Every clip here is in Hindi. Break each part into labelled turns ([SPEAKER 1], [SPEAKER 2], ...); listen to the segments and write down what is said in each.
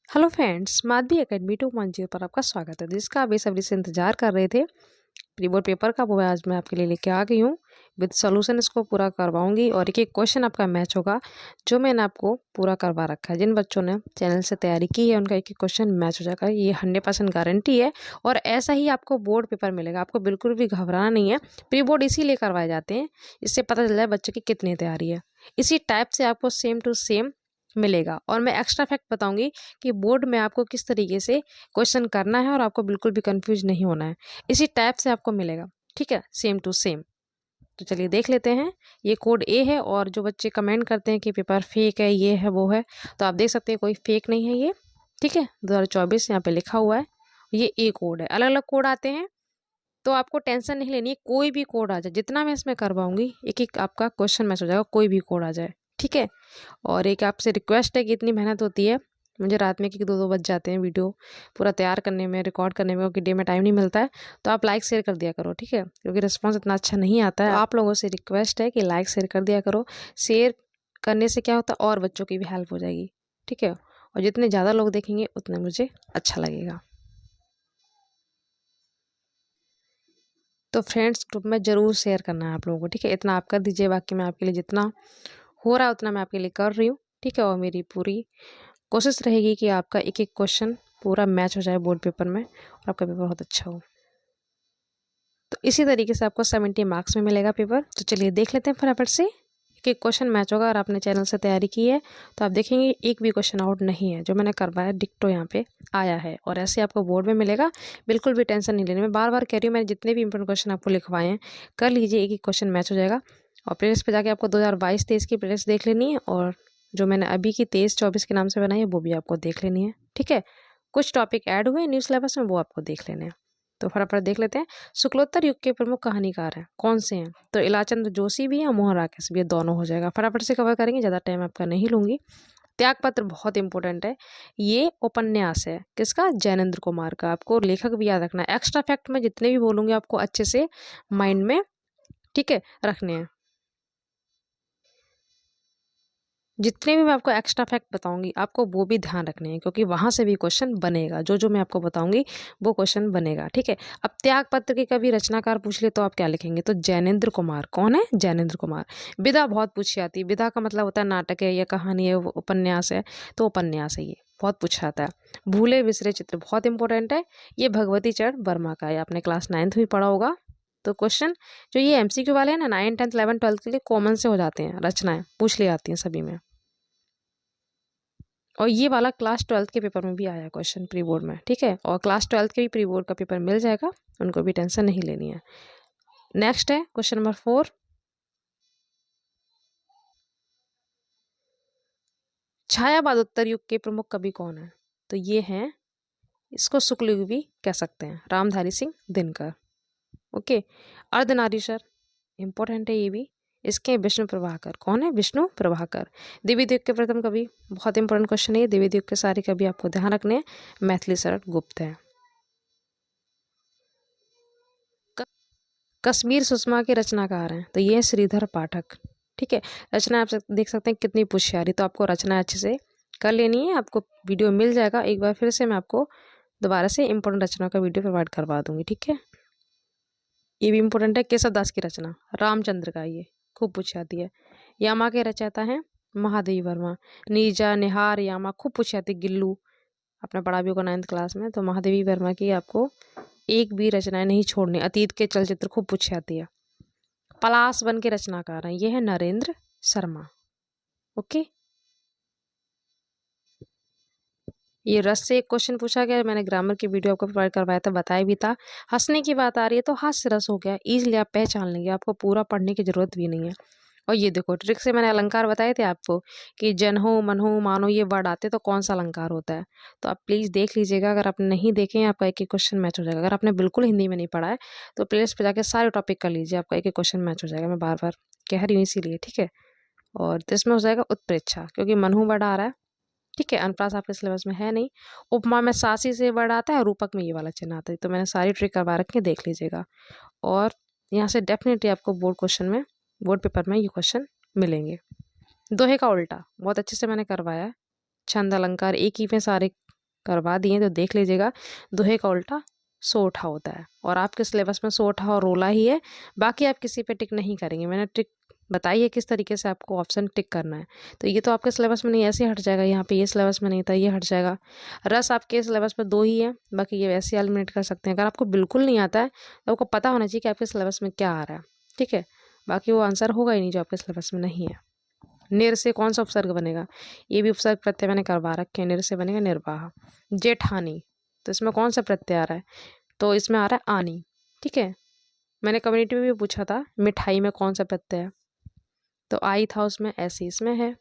[SPEAKER 1] हेलो फ्रेंड्स, माधवी एकेडमी 2.0 पर आपका स्वागत है। जिसका आप बेसब्री से इंतजार कर रहे थे प्री बोर्ड पेपर का, वो आज मैं आपके लिए लेके आ गई हूँ विद सॉल्यूशन। इसको पूरा करवाऊंगी और एक एक क्वेश्चन आपका मैच होगा जो मैंने आपको पूरा करवा रखा है। जिन बच्चों ने चैनल से तैयारी की है उनका एक एक क्वेश्चन मैच हो जाएगा, ये 100% गारंटी है। और ऐसा ही आपको बोर्ड पेपर मिलेगा, आपको बिल्कुल भी घबराना नहीं है। प्री बोर्ड इसीलिए करवाए जाते हैं, इससे पता चल जाए बच्चे की कितनी तैयारी है। इसी टाइप से आपको सेम टू सेम मिलेगा। और मैं एक्स्ट्रा फैक्ट बताऊंगी कि बोर्ड में आपको किस तरीके से क्वेश्चन करना है और आपको बिल्कुल भी कंफ्यूज नहीं होना है। इसी टाइप से आपको मिलेगा, ठीक है, सेम टू सेम। तो चलिए देख लेते हैं। ये कोड ए है, और जो बच्चे कमेंट करते हैं कि पेपर फेक है, ये है वो है, तो आप देख सकते हैं कोई फेक नहीं है ये, ठीक है। 2024 यहाँ पे लिखा हुआ है। ये ए कोड है। अलग अलग कोड आते हैं तो आपको टेंशन नहीं लेनी है। कोई भी कोड आ जाए, जितना मैं इसमें करवाऊंगी एक एक आपका क्वेश्चन मैच हो जाएगा, कोई भी कोड आ जाए, ठीक है। और एक आपसे रिक्वेस्ट है कि इतनी मेहनत होती है, मुझे रात में कि 2-2 बज जाते हैं वीडियो पूरा तैयार करने में, रिकॉर्ड करने में, क्योंकि डे में टाइम नहीं मिलता है। तो आप लाइक शेयर कर दिया करो, ठीक है, क्योंकि रिस्पॉन्स इतना अच्छा नहीं आता है। तो आप लोगों से रिक्वेस्ट है कि लाइक शेयर कर दिया करो। शेयर करने से क्या होता है, और बच्चों की भी हेल्प हो जाएगी, ठीक है। और जितने ज़्यादा लोग देखेंगे उतने मुझे अच्छा लगेगा। तो फ्रेंड्स, ग्रुप में ज़रूर शेयर करना है आप लोगों को, ठीक है। इतना आप कर दीजिए, बाकी मैं आपके लिए जितना हो रहा है उतना मैं आपके लिए कर रही हूँ, ठीक है। और मेरी पूरी कोशिश रहेगी कि आपका एक एक क्वेश्चन पूरा मैच हो जाए बोर्ड पेपर में और आपका पेपर बहुत अच्छा हो। तो इसी तरीके से आपको 70 मार्क्स में मिलेगा पेपर। तो चलिए देख लेते हैं फटाफट से। एक एक क्वेश्चन मैच होगा। और आपने चैनल से तैयारी की है तो आप देखेंगे एक भी क्वेश्चन आउट नहीं है। जो मैंने करवाया डिक्टो यहाँ पे आया है, और ऐसे आपको बोर्ड में मिलेगा। बिल्कुल भी टेंशन नहीं लेनी। मैं बार बार कह रही हूँ, मैंने जितने भी इंपॉर्टेंट क्वेश्चन आपको लिखवाए हैं कर लीजिए, एक एक क्वेश्चन मैच हो जाएगा। और प्लेलिस्ट पे जाके आपको 2022-23 की प्लेलिस्ट देख लेनी है, और जो मैंने अभी की 23-24 के नाम से बनाई है वो भी आपको देख लेनी है, ठीक है। कुछ टॉपिक ऐड हुए न्यू सिलेबस में, वो आपको देख लेने हैं। तो फटाफट देख लेते हैं। शुक्लोत्तर युग के प्रमुख कहानीकार हैं, कौन से हैं? तो इलाचंद्र जोशी भी है, मोहन राकेश भी है, दोनों हो जाएगा। फटाफट से कवर करेंगे, ज़्यादा टाइम आपका नहीं लूंगी। त्यागपत्र बहुत इंपॉर्टेंट है। ये उपन्यास है किसका? जैनेन्द्र कुमार का। आपको लेखक भी याद रखना है। एक्स्ट्रा फैक्ट में जितने भी बोलूंगी आपको अच्छे से माइंड में, ठीक है, रखने हैं। जितने भी मैं आपको एक्स्ट्रा फैक्ट बताऊंगी आपको वो भी ध्यान रखने हैं, क्योंकि वहां से भी क्वेश्चन बनेगा। जो जो मैं आपको बताऊंगी वो क्वेश्चन बनेगा, ठीक है। अब त्यागपत्र के कभी रचनाकार पूछ ले तो आप क्या लिखेंगे? तो जैनेन्द्र कुमार। कौन है? जैनेन्द्र कुमार। विधा बहुत पूछी आती है। विधा का मतलब होता है नाटक है या कहानी है, उपन्यास है, तो उपन्यास है, ये बहुत पूछा आता है। भूले बिसरे चित्र बहुत इंपॉर्टेंट है। ये भगवती चरण वर्मा का है, आपने क्लास 9th में पढ़ा होगा। तो क्वेश्चन जो ये MCQ वाले हैं ना, 9, 10, 11, 12 के लिए कॉमन से हो जाते हैं, रचनाएं पूछ ली आती हैं सभी में। और ये वाला क्लास 12th के पेपर में भी आया क्वेश्चन प्री बोर्ड में, ठीक है। और क्लास 12th के भी प्री बोर्ड का पेपर मिल जाएगा, उनको भी टेंशन नहीं लेनी है। नेक्स्ट है क्वेश्चन नंबर 4। छायावाद उत्तर युग के प्रमुख कवि कौन है? तो ये हैं, इसको शुक्ल युग भी कह सकते हैं, रामधारी सिंह दिनकर। ओके। अर्धनारीश्वर इंपॉर्टेंट है ये भी। इसके विष्णु प्रभाकर। कौन है? विष्णु प्रभाकर। द्वितीय के प्रथम कवि बहुत इंपॉर्टेंट क्वेश्चन है। द्वितीय के सारे कवि आपको ध्यान रखने हैं। मैथिली शरण गुप्त है। कश्मीर सुषमा के रचनाकार हैं, तो ये है श्रीधर पाठक, ठीक है। रचना आप देख सकते हैं कितनी पुष्यारी। तो आपको रचना अच्छे से कर लेनी है। आपको वीडियो मिल जाएगा, एक बार फिर से मैं आपको दोबारा से इंपॉर्टेंट रचना का वीडियो प्रोवाइड करवा दूंगी, ठीक है। ये भी इंपॉर्टेंट है। केशव दास की रचना, रामचंद्र का, ये खूब पूछी आती है। यामा के रचयिता हैं महादेवी वर्मा। नीजा, निहार, यामा खूब पूछी आती है। गिल्लू आपने पढ़ा भी होगा 9th क्लास में। तो महादेवी वर्मा की आपको एक भी रचनाएं नहीं छोड़नी। अतीत के चलचित्र खूब पूछी आती है। पलाश वन के रचनाकार हैं, ये है नरेंद्र शर्मा। ओके। ये रस से एक क्वेश्चन पूछा गया, मैंने ग्रामर की वीडियो आपको प्रोवाइड करवाया था, बताया भी था। हंसने की बात आ रही है तो हास्य रस हो गया, इजीली आप पहचान लेंगे, आपको पूरा पढ़ने की जरूरत भी नहीं है। और ये देखो ट्रिक से मैंने अलंकार बताए थे आपको कि जन हो, मन हो, मानो, ये वर्ड आते तो कौन सा अलंकार होता है। तो आप प्लीज़ देख लीजिएगा। अगर आपने नहीं देखे हैं आपका एक एक क्वेश्चन मैच हो जाएगा। अगर आपने बिल्कुल हिंदी में नहीं पढ़ा है तो प्लेलिस्ट पे जाके सारे टॉपिक कर लीजिए, आपका एक एक क्वेश्चन मैच हो जाएगा। मैं बार बार कह रही हूँ इसीलिए, ठीक है। और इसमें हो जाएगा उत्प्रेक्षा, क्योंकि मनहू वर्ड आ रहा है, ठीक है। अनुप्रास आपके सिलेबस में है नहीं। उपमा में सासी से वर्ड आता है, रूपक में ये वाला चिन्ह आता है। तो मैंने सारी ट्रिक करवा रखी है, देख लीजिएगा। और यहाँ से डेफिनेटली आपको बोर्ड क्वेश्चन में, बोर्ड पेपर में ये क्वेश्चन मिलेंगे। दोहे का उल्टा बहुत अच्छे से मैंने करवाया है। छंद अलंकार एक ही में सारे करवा दिए तो देख लीजिएगा। दोहे का उल्टा सोठा होता है, और आपके सिलेबस में सोठा और रोला ही है, बाकी आप किसी पे टिक नहीं करेंगे। मैंने ट्रिक बताई है किस तरीके से आपको ऑप्शन टिक करना है। तो ये तो आपके सिलेबस में नहीं, ऐसे हट जाएगा। यहाँ पे ये सिलेबस में नहीं था, ये हट जाएगा। रस आपके सिलेबस में 2 ही है, बाकी ये वैसे एलिमिनेट कर सकते हैं। अगर आपको बिल्कुल नहीं आता है तो आपको पता होना चाहिए कि आपके सिलेबस में क्या आ रहा है, ठीक है। बाकी वो आंसर होगा ही नहीं जो आपके सिलेबस में नहीं है। निर से कौन सा उपसर्ग बनेगा, ये भी उपसर्ग प्रत्यय मैंने करवा रखे हैं। निर से बनेगा निर्वाह। जेठानी, तो इसमें कौन सा प्रत्यय आ रहा है, तो इसमें आ रहा है आनी, ठीक है। मैंने कम्युनिटी में भी पूछा था मिठाई में कौन सा प्रत्यय है, तो आई था उसमें, ऐसे इसमें है।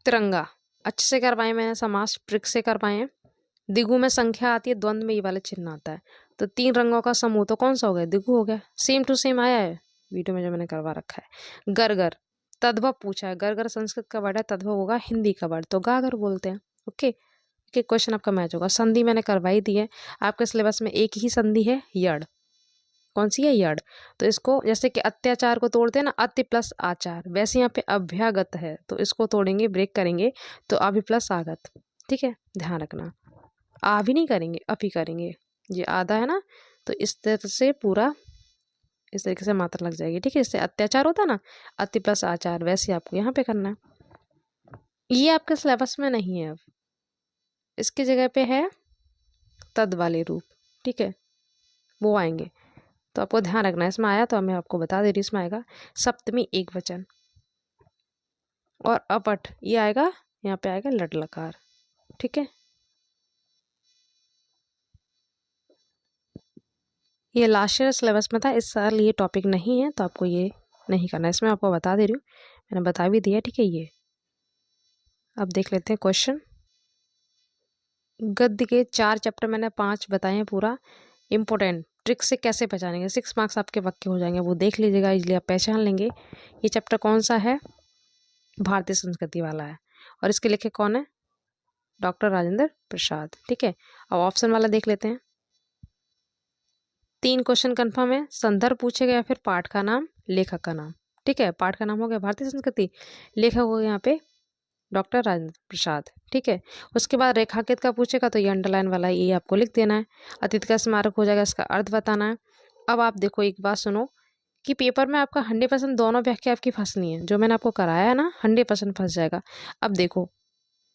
[SPEAKER 1] तिरंगा अच्छे से करवाए मैंने, समास ट्रिक से करवाए। दिगु में संख्या आती है, द्वंद में ये वाला चिन्ह आता है। तो 3 रंगों का समूह तो कौन सा हो गया, दिगु हो गया। सेम टू सेम आया है वीडियो में जो मैंने करवा रखा है। गरगर, तद्भव पूछा है। गरगर संस्कृत का वर्ड है, तद्भव होगा हिंदी का वर्ड, तो गागर बोलते हैं। ओके, एक क्वेश्चन आपका मैच होगा। संधि मैंने करवाई दी है, आपके सिलेबस में एक ही संधि है, यड़। कौन सी है, यड़। तो इसको जैसे कि अत्याचार को तोड़ते हैं ना, अति प्लस आचार, वैसे यहाँ पे अभ्यागत है, तो इसको तोड़ेंगे, ब्रेक करेंगे तो अभि प्लस आगत, ठीक है, ध्यान रखना। आ भी नहीं करेंगे, अपी करेंगे। ये आधा है ना, तो इस तरह से पूरा इस तरीके से मात्रा लग जाएगी, ठीक है। इससे अत्याचार होता है ना, अति प्लस आचार, वैसे आपको यहाँ पे करना है। ये आपके सिलेबस में नहीं है, अब इसकी जगह पे है तद वाले रूप, ठीक है, वो आएंगे। तो आपको ध्यान रखना है, इसमें आया तो मैं आपको बता दे रही, इसमें आएगा सप्तमी एक वचन, और अपठ ये आएगा, यहाँ पे आएगा लट लकार, ठीक है। ये लास्ट ईयर सिलेबस में था, इस साल ये टॉपिक नहीं है, तो आपको ये नहीं करना है। इसमें आपको बता दे रही हूँ, मैंने बता भी दिया, ठीक है। ये अब देख लेते हैं क्वेश्चन। गद्य के 4 चैप्टर मैंने 5 बताए हैं पूरा इम्पोर्टेंट, ट्रिक से कैसे पहचानेंगे, 6 मार्क्स आपके पक्के हो जाएंगे, वो देख लीजिएगा, इसलिए आप पहचान लेंगे। ये चैप्टर कौन सा है, भारतीय संस्कृति वाला है, और इसके लेखक कौन है, डॉक्टर राजेंद्र प्रसाद, ठीक है। अब ऑप्शन वाला देख लेते हैं। 3 क्वेश्चन कंफर्म है, संदर्भ पूछेगा या फिर पाठ का नाम, लेखक का नाम, ठीक है। पाठ का नाम हो गया भारतीय संस्कृति, लेखक हो गया यहाँ पे डॉक्टर राजेंद्र प्रसाद, ठीक है। उसके बाद रेखांकित का पूछेगा तो ये अंडरलाइन वाला ये आपको लिख देना है। अतीत का स्मारक हो जाएगा, इसका अर्थ बताना है। अब आप देखो, एक बात सुनो कि पेपर में आपका 100% दोनों व्याख्या आपकी फंसनी है, जो मैंने आपको कराया है ना, 100% फंस जाएगा। अब देखो,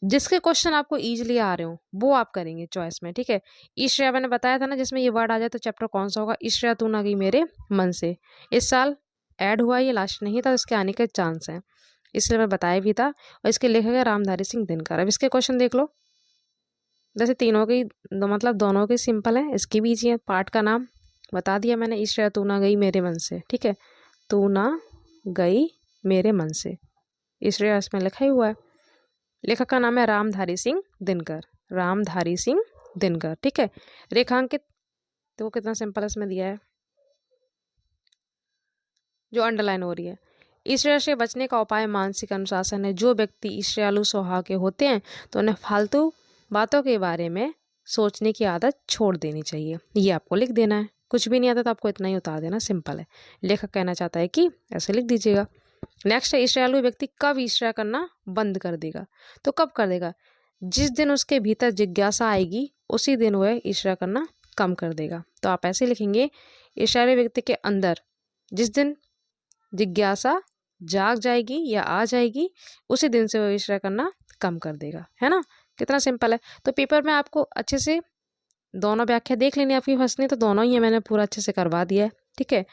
[SPEAKER 1] जिसके क्वेश्चन आपको इजीली आ रहे हो वो आप करेंगे चॉइस में, ठीक है। ईश्वया मैंने बताया था ना, जिसमें ये वर्ड आ जाए तो चैप्टर कौन सा होगा, ईश्वया तू ना गई मेरे मन से। इस साल ऐड हुआ, ये लास्ट नहीं था, इसके आने के चांस हैं, इसलिए मैं बताया भी था। और इसके लेखक है रामधारी सिंह दिनकर। अब इसके क्वेश्चन देख लो, जैसे तीनों की मतलब दोनों की सिंपल है, इसकी भी इजी है। पाठ का नाम बता दिया मैंने, ईश्वया तू ना गई मेरे मन से, ठीक है, तू ना गई मेरे मन से, ईश्वया इसमें लिखा ही हुआ है। लेखक का नाम है रामधारी सिंह दिनकर, रामधारी सिंह दिनकर, ठीक है। रेखांकित तो कितना सिंपल इसमें दिया है, जो अंडरलाइन हो रही है। ईर्ष्या से बचने का उपाय मानसिक अनुशासन है। जो व्यक्ति ईर्ष्यालु स्वभाव के होते हैं तो उन्हें फालतू बातों के बारे में सोचने की आदत छोड़ देनी चाहिए, ये आपको लिख देना है। कुछ भी नहीं आता तो आपको इतना ही उतार देना, सिंपल है। लेखक कहना चाहता है कि ऐसे लिख दीजिएगा। नेक्स्ट है, ईर्ष्यालु व्यक्ति कब ईर्ष्या करना बंद कर देगा, तो कब कर देगा, जिस दिन उसके भीतर जिज्ञासा आएगी उसी दिन वह ईर्ष्या करना कम कर देगा। तो आप ऐसे लिखेंगे, ईर्ष्यालु व्यक्ति के अंदर जिस दिन जिज्ञासा जाग जाएगी या आ जाएगी उसी दिन से वो ईर्ष्या करना कम कर देगा, है ना। कितना सिंपल है। तो पेपर में आपको अच्छे से दोनों व्याख्या देख लेनी, आपकी फंसनी तो दोनों ही है, मैंने पूरा अच्छे से करवा दिया है, ठीक है।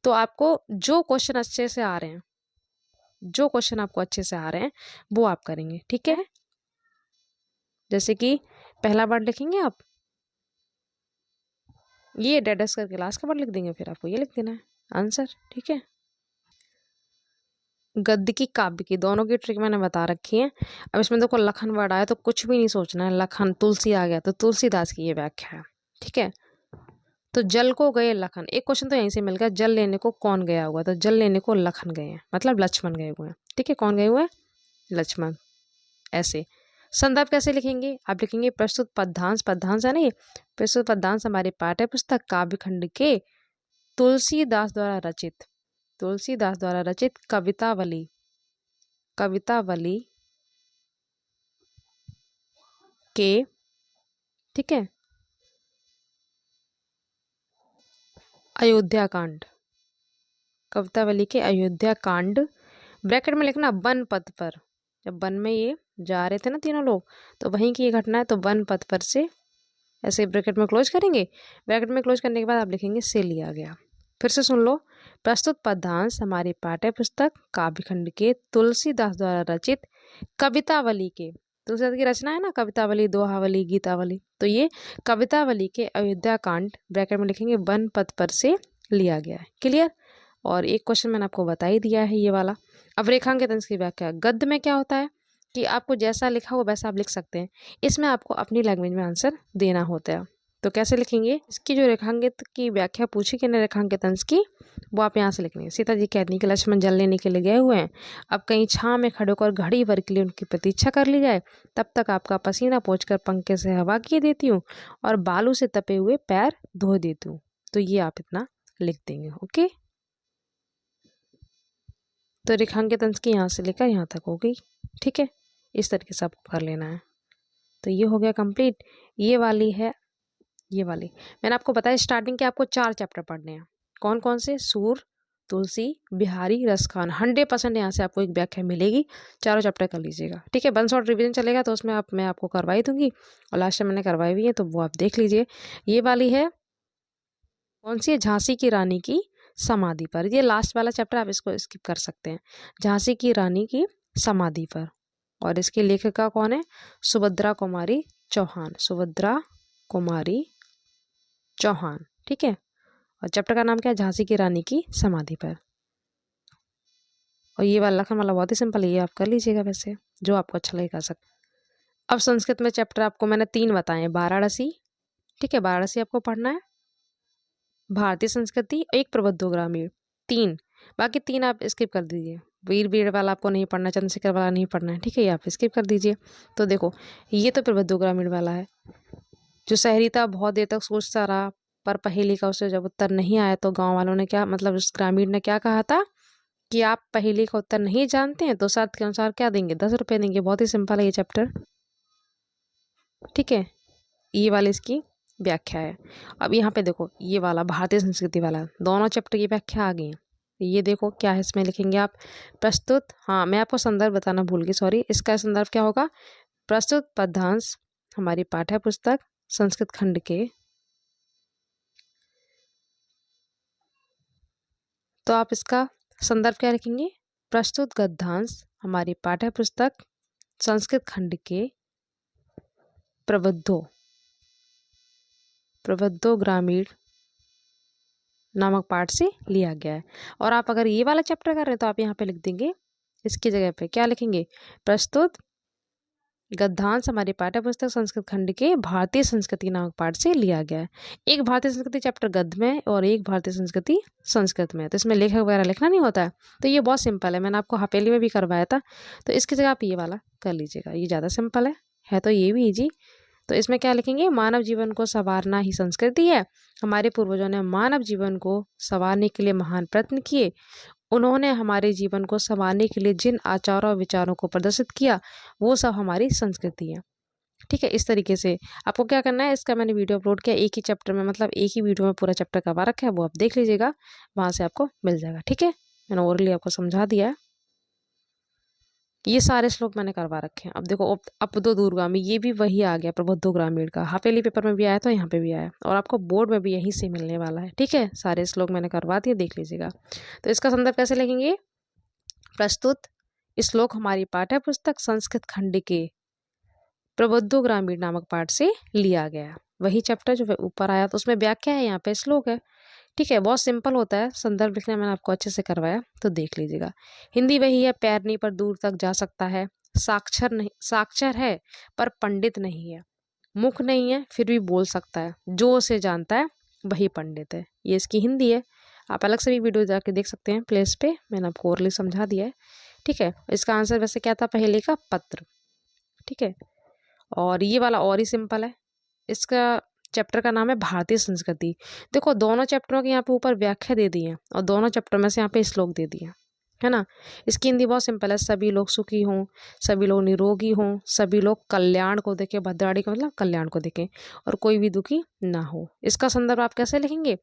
[SPEAKER 1] तो आपको जो क्वेश्चन अच्छे से आ रहे हैं, जो क्वेश्चन आपको अच्छे से आ रहे हैं वो आप करेंगे, ठीक है। जैसे कि पहला वर्ड लिखेंगे आप, ये डेडस करके लास्ट का वर्ड लिख देंगे, फिर आपको ये लिख देना है आंसर, ठीक है। गद्य की काव्य की दोनों की ट्रिक मैंने बता रखी है। अब इसमें देखो लखन वर्ड आया तो कुछ भी नहीं सोचना है, लखन तुलसी आ गया तो तुलसीदास की ये व्याख्या है, ठीक है। तो जल को गए लखन, एक क्वेश्चन तो यहीं से मिल गया, जल लेने को कौन गया हुआ, तो जल लेने को लखन गए हैं, मतलब लक्ष्मण गए हुए हैं, ठीक है। कौन गए हुए हैं, लक्ष्मण। ऐसे संदर्भ कैसे लिखेंगे, आप लिखेंगे प्रस्तुत पद्यांश, पद्यांश है ना ये, प्रस्तुत पद्यांश हमारे पाठ्य पुस्तक काव्यखंड के तुलसीदास द्वारा रचित, तुलसीदास द्वारा रचित कवितावली, कवितावली के, ठीक है, अयोध्या कांड, कवितावली के अयोध्या कांड, ब्रैकेट में लिखना वन पथ पर। जब वन में ये जा रहे थे ना तीनों लोग, तो वहीं की ये घटना है, तो वन पथ पर से ऐसे ब्रैकेट में क्लोज करेंगे। ब्रैकेट में क्लोज करने के बाद आप लिखेंगे से लिया गया। फिर से सुन लो, प्रस्तुत पद्यांश हमारी पाठ्य पुस्तक काव्यखंड के तुलसीदास द्वारा रचित कवितावली के, तुलसीदास की रचना है ना कवितावली, दोहावली, गीतावली, तो ये कवितावली के अयोध्या कांड ब्रैकेट में लिखेंगे वन पथ पर से लिया गया है। क्लियर। और एक क्वेश्चन मैंने आपको बता ही दिया है ये वाला। अब रेखांकित अंश की व्याख्या। गद्य में क्या होता है कि आपको जैसा लिखा हो वैसा आप लिख सकते हैं, इसमें आपको अपनी लैंग्वेज में आंसर देना होता है। तो कैसे लिखेंगे, इसकी जो रेखांकित की व्याख्या पूछी कि रेखांकित अंश की, वो आप यहाँ से लिखेंगे। सीता जी कहती कि लक्ष्मण जल लेने के लिए गए हुए हैं, अब कहीं छांव में खड़े होकर घड़ी भर के लिए उनकी प्रतीक्षा कर ली जाए, तब तक आपका पसीना पोंछकर पंखे से हवा किए देती हूँ और बालू से तपे हुए पैर धो देती हूँ। तो ये आप इतना लिख देंगे। ओके, तो रेखांकित अंश की यहाँ से लेकर यहाँ तक हो गई। ठीक है, इस तरीके से आपको कर लेना है। तो ये हो गया कंप्लीट। ये वाली है, ये वाली मैंने आपको बताया स्टार्टिंग के आपको 4 चैप्टर पढ़ने हैं। कौन कौन से? सूर, तुलसी, बिहारी, रसखान। 100% यहाँ से आपको एक व्याख्या मिलेगी। चारों चैप्टर कर लीजिएगा। ठीक है, वन शॉट रिवीजन चलेगा तो उसमें मैं आपको करवाई दूंगी, और लास्ट टाइम मैंने करवाई भी है, तो वो आप देख लीजिए। ये वाली है कौन सी है? झांसी की रानी की समाधि पर। ये लास्ट वाला चैप्टर, आप इसको स्किप कर सकते हैं। झांसी की रानी की समाधि पर। और इसकी लेखिका कौन है? सुभद्रा कुमारी चौहान। सुभद्रा कुमारी चौहान। ठीक है, और चैप्टर का नाम क्या है? झांसी की रानी की समाधि पर। और ये वाला लखन वाला बहुत ही सिंपल है, ये आप कर लीजिएगा, वैसे जो आपको अच्छा लगेगा सकते। अब संस्कृत में चैप्टर आपको मैंने 3 बताए। वाराणसी, ठीक है, वाराणसी आपको पढ़ना है, भारतीय संस्कृति, एक प्रबुद्ध ग्रामीण, 3। बाकी 3 आप स्किप कर दीजिए। वीर वीर वाला आपको नहीं पढ़ना, चंद्रशेखर वाला नहीं पढ़ना है। ठीक है, ये आप स्किप कर दीजिए। तो देखो, ये तो प्रबुद्ध ग्रामीण वाला है। जो शहरी था बहुत देर तक सोचता रहा, पर पहेली का उसे जब उत्तर नहीं आया, तो गांव वालों ने क्या, मतलब उस ग्रामीण ने क्या कहा था कि आप पहेली का उत्तर नहीं जानते हैं तो शर्त के अनुसार क्या देंगे? 10 रुपये देंगे। बहुत ही सिंपल है ये चैप्टर। ठीक है, ये वाली इसकी व्याख्या है। अब यहाँ पे देखो, ये वाला भारतीय संस्कृति वाला, दोनों चैप्टर की व्याख्या आ गई है। ये देखो क्या है, इसमें लिखेंगे आप प्रस्तुत, हाँ मैं आपको संदर्भ बताना भूल गई, सॉरी। इसका संदर्भ क्या होगा? प्रस्तुत पद्यांश हमारी पाठ्य पुस्तक संस्कृत खंड के, तो आप इसका संदर्भ क्या लिखेंगे? प्रस्तुत गद्यांश हमारी पाठ्य पुस्तक संस्कृत खंड के प्रबुद्धो ग्रामीण नामक पाठ से लिया गया है। और आप अगर ये वाला चैप्टर कर रहे हैं तो आप यहाँ पे लिख देंगे, इसकी जगह पे क्या लिखेंगे? प्रस्तुत गद्यांश हमारी पाठ्य पुस्तक संस्कृत खंड के भारतीय संस्कृति नामक पाठ से लिया गया है। एक भारतीय संस्कृति चैप्टर गद्य में और एक भारतीय संस्कृति संस्कृत में, तो इसमें लेखक वगैरह लिखना नहीं होता है। तो ये बहुत सिंपल है, मैंने आपको हथेली में भी करवाया था, तो इसकी जगह आप ये वाला कर लीजिएगा, ये ज़्यादा सिंपल है तो ये भी ईजी। तो इसमें क्या लिखेंगे? मानव जीवन को संवारना ही संस्कृति है। हमारे पूर्वजों ने मानव जीवन को संवारने के लिए महान प्रयत्न किए। उन्होंने हमारे जीवन को संवारने के लिए जिन आचारों और विचारों को प्रदर्शित किया, वो सब हमारी संस्कृति है। ठीक है, इस तरीके से आपको क्या करना है, इसका मैंने वीडियो अपलोड किया एक ही चैप्टर में, मतलब एक ही वीडियो में पूरा चैप्टर करवा रखा है, वो आप देख लीजिएगा, वहाँ से आपको मिल जाएगा। ठीक है, मैंने ओरली आपको समझा दिया है। ये सारे श्लोक मैंने करवा रखे हैं। अब देखो, अपदो दूरगामी, ये भी वही आ गया प्रबुद्धो ग्रामीण का। हथेली पेपर में भी आया तो यहाँ पे भी आया, और आपको बोर्ड में भी यहीं से मिलने वाला है। ठीक है, सारे श्लोक मैंने करवा दिए, देख लीजिएगा। तो इसका संदर्भ कैसे लिखेंगे? प्रस्तुत श्लोक हमारी पाठ्य पुस्तक संस्कृत खंड के प्रबुद्धो ग्रामीण नामक पाठ से लिया गया। वही चैप्टर जो ऊपर आया, तो उसमें व्याख्या है, यहाँ पे श्लोक है। ठीक है, बहुत सिंपल होता है, संदर्भ लिखना मैंने आपको अच्छे से करवाया, तो देख लीजिएगा। हिंदी वही है, पैर नहीं पर दूर तक जा सकता है, साक्षर नहीं, साक्षर है पर पंडित नहीं है, मुख नहीं है फिर भी बोल सकता है, जो उसे जानता है वही पंडित है। ये इसकी हिंदी है। आप अलग से भी वीडियो जाके देख सकते हैं प्लेस पे, मैंने आपको ओरली समझा दिया है। ठीक है, इसका आंसर वैसे क्या था? पहले का पत्र। ठीक है, और ये वाला और ही सिंपल है। इसका चैप्टर का नाम है भारतीय संस्कृति। देखो, दोनों चैप्टरों के यहाँ पे ऊपर व्याख्या दे दी है, और दोनों चैप्टर में से यहाँ पे श्लोक दे दिए। है ना। इसकी हिंदी बहुत सिंपल है, सभी लोग सुखी हों, सभी लोग निरोगी हों, सभी लोग कल्याण को देखें, भद्राड़ी का मतलब कल्याण को देखें, और कोई भी दुखी ना हो। इसका संदर्भ आप कैसे लिखेंगे?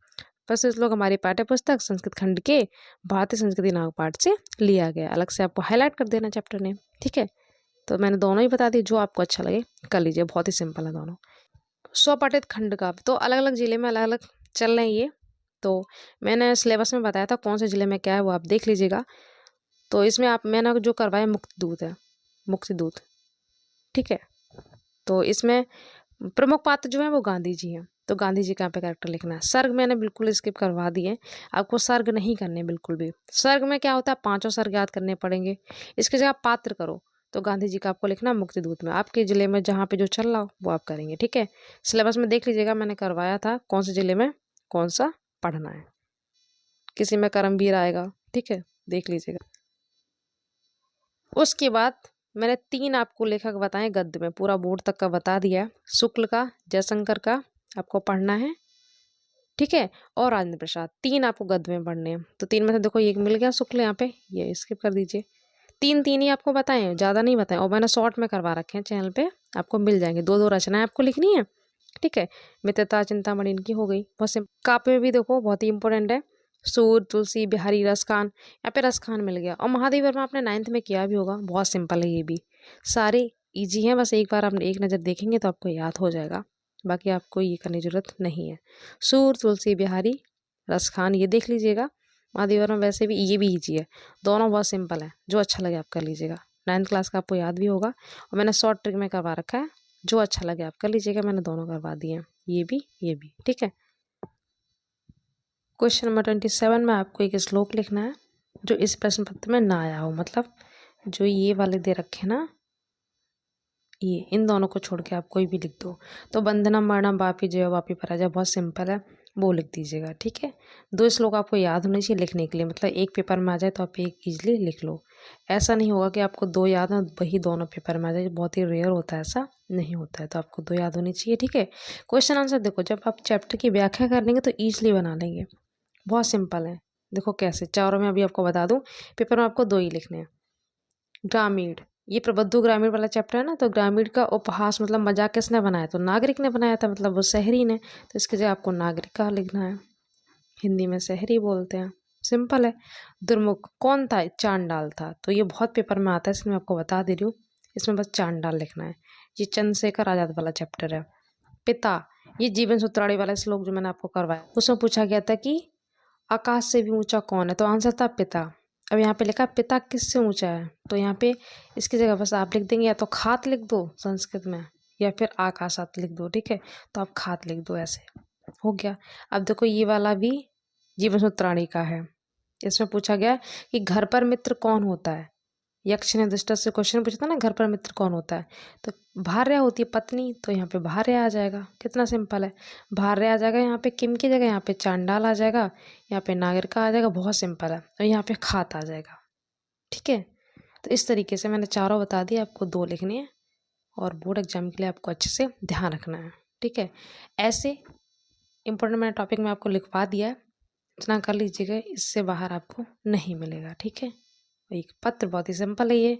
[SPEAKER 1] बस इस लोग हमारी पाठ्य पुस्तक संस्कृत खंड के भारतीय संस्कृति नामक पाठ से लिया गया, अलग से आपको हाईलाइट कर देना चैप्टर ने, ठीक है। तो मैंने दोनों ही बता दी, जो आपको अच्छा लगे कर लीजिए, बहुत ही सिंपल है दोनों। स्वपाठित खंड का तो अलग अलग जिले में अलग अलग चल रहे हैं ये, तो मैंने सिलेबस में बताया था कौन से जिले में क्या है, वो आप देख लीजिएगा। तो इसमें मैंने जो करवाया मुक्ति दूत है, मुक्ति दूत, ठीक है। तो इसमें प्रमुख पात्र जो है वो गांधी जी हैं, तो गांधी जी का यहाँ पे कैरेक्टर लिखना है। सर्ग मैंने बिल्कुल स्किप करवा दिए, आपको सर्ग नहीं करने बिल्कुल भी। सर्ग में क्या होता है, 5 सर्ग याद करने पड़ेंगे, इसकी जगह पात्र करो। तो गांधी जी का आपको लिखना मुक्ति दूत में, आपके जिले में जहाँ पे जो चल रहा हो वो आप करेंगे, ठीक है। सिलेबस में देख लीजिएगा, मैंने करवाया था कौन से जिले में कौन सा पढ़ना है। किसी में कर्मवीर आएगा, ठीक है, देख लीजिएगा। उसके बाद मैंने 3 आपको लेखक बताए गद्य में, पूरा बोर्ड तक का बता दिया। शुक्ल का, जयशंकर का आपको पढ़ना है, ठीक है, और राजेंद्र प्रसाद, 3 आपको गद्य में पढ़ने हैं। तो 3 में से देखो एक मिल गया शुक्ल, यहाँ पे ये स्किप कर दीजिए। 3 ही आपको बताएं, ज़्यादा नहीं बताएं, और मैंने शॉर्ट में करवा रखे हैं चैनल पे, आपको मिल जाएंगे। 2 रचनाएं आपको लिखनी है, ठीक है। मित्रता चिंतामणि इनकी हो गई, बहुत सिंपल। काव्य में भी देखो बहुत ही इंपॉर्टेंट है, सूर, तुलसी, बिहारी, रसखान, यहाँ पे रसखान मिल गया। और महादेव वर्मा आपने 9th में किया भी होगा, बहुत सिंपल है ये भी, सारे इजी हैं, बस एक बार आप एक नज़र देखेंगे तो आपको याद हो जाएगा, बाकी आपको ये करने की जरूरत नहीं है। सूर, तुलसी, बिहारी, रसखान ये देख लीजिएगा। महादेव वर्मा वैसे भी ये भी ईजी है, दोनों बहुत सिंपल है, जो अच्छा लगे आप कर लीजिएगा। 9th क्लास का आपको याद भी होगा, और मैंने शॉर्ट ट्रिक में करवा रखा है, जो अच्छा लगे आप कर लीजिएगा, मैंने दोनों करवा दिए हैं, ये भी, ठीक है। क्वेश्चन नंबर 27 में आपको एक श्लोक लिखना है जो इस प्रश्न पत्र में ना आया हो, मतलब जो ये वाले दे रखे ना, ये इन दोनों को छोड़ के आप कोई भी लिख दो। तो बंधना मरणम वापी जय वापी पराजय, बहुत सिंपल है, वो लिख दीजिएगा, ठीक है। 2 श्लोक आपको याद होने चाहिए लिखने के लिए, मतलब एक पेपर में आ जाए तो आप एक इजली लिख लो। ऐसा नहीं होगा कि आपको 2 याद है वही दोनों पेपर में आ जाए, बहुत ही रेयर होता है, ऐसा नहीं होता है। तो आपको 2 याद होनी चाहिए, ठीक है। क्वेश्चन आंसर देखो, जब आप चैप्टर की व्याख्या कर लेंगे तो ईजिली बना लेंगे, बहुत सिंपल है। देखो कैसे, चारों में अभी आपको बता दूं, पेपर में आपको 2 ही लिखने हैं। ग्रामीण, ये प्रबुद्ध ग्रामीण वाला चैप्टर है ना, तो ग्रामीण का उपहास मतलब मजाक किसने बनाया, तो नागरिक ने बनाया था, मतलब वो शहरी ने, तो इसकी जगह आपको नागरिक का लिखना है, हिंदी में शहरी बोलते हैं, सिंपल है। दुर्मुख कौन था, चांडाल था, तो ये बहुत पेपर में आता है, इसलिए मैं आपको बता दे रही हूँ, इसमें बस चांडाल लिखना है। ये चंद्रशेखर आजाद वाला चैप्टर है। पिता, ये जीवन सूत्रावली वाला श्लोक जो मैंने आपको करवाया, उसमें पूछा गया था कि आकाश से भी ऊंचा कौन है, तो आंसर था पिता। अब यहाँ पे लिखा पिता किससे ऊंचा है, तो यहाँ पे इसकी जगह बस आप लिख देंगे, या तो खात लिख दो संस्कृत में, या फिर आकाशात लिख दो, ठीक है। तो आप खात लिख दो, ऐसे हो गया। अब देखो ये वाला भी जीवन सूत्राणी का है, इसमें पूछा गया कि घर पर मित्र कौन होता है, यक्ष ने दृष्टा से क्वेश्चन पूछा था ना, घर पर मित्र कौन होता है, तो भार्या होती है पत्नी, तो यहाँ पे भार्या आ जाएगा, कितना सिंपल है, भार्या आ जाएगा। यहाँ पे किम की जगह यहाँ पे चांडाल आ जाएगा, यहाँ पे नागरिक आ जाएगा, बहुत सिंपल है, और यहाँ पे खात आ जाएगा, ठीक है। तो इस तरीके से मैंने चारों बता दिए, आपको 2 लिखने हैं, और बोर्ड एग्जाम के लिए आपको अच्छे से ध्यान रखना है, ठीक है। ऐसे इंपॉर्टेंट मैंने टॉपिक में आपको लिखवा दिया है, इतना कर लीजिएगा, इससे बाहर आपको नहीं मिलेगा, ठीक है। एक पत्र बहुत ही सिंपल है ये,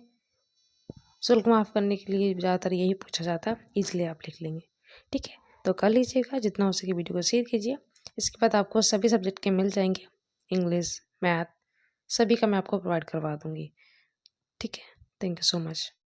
[SPEAKER 1] शुल्क माफ़ करने के लिए ज़्यादातर यही पूछा जाता है, इसलिए आप लिख लेंगे, ठीक है। तो कर लीजिएगा, जितना हो सके वीडियो को शेयर कीजिए। इसके बाद आपको सभी सब्जेक्ट के मिल जाएंगे, इंग्लिश, मैथ, सभी का मैं आपको प्रोवाइड करवा दूँगी, ठीक है। Thank you so much.